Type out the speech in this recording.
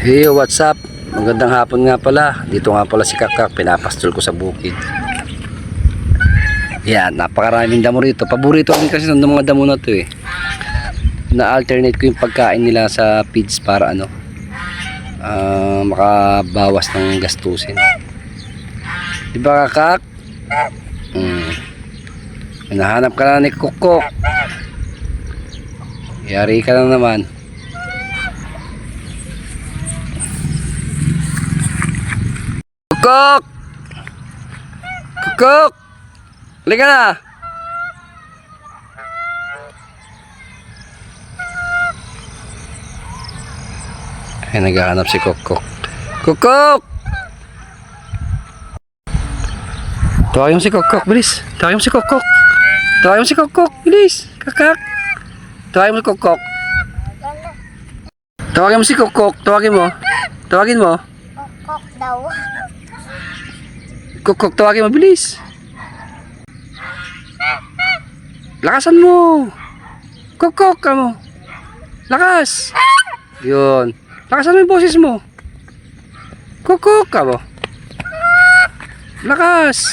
Hey, what's up? Magandang hapon nga pala. Dito nga pala si Kakak, pinapastol ko sa bukid. Yan, napakaraming damo rito. Paborito rin kasi ng mga damo na to eh. Na-alternate ko yung pagkain nila sa feeds para makabawas ng gastusin. Diba Kakak? Hinahanap ka na ni Kukok. Yari ka lang naman. Kukok! Kukok! Halika na! Ay, naghahanap si Kukok. Kukok! Tawagin mo si Kukok, bilis. Tawagin mo si Kukok. Tawagin mo si Kukok, bilis. Kakak. Tawagin mo si Kukok. Tawagin mo si Kukok. Tawagin mo. Tawagin mo. Kok daw. Kukok, tawagin mo, bilis. Lakasan mo. Kukok ka mo. Lakas. Yun. Lakasan mo yung boses mo. Kukok ka mo. Lakas.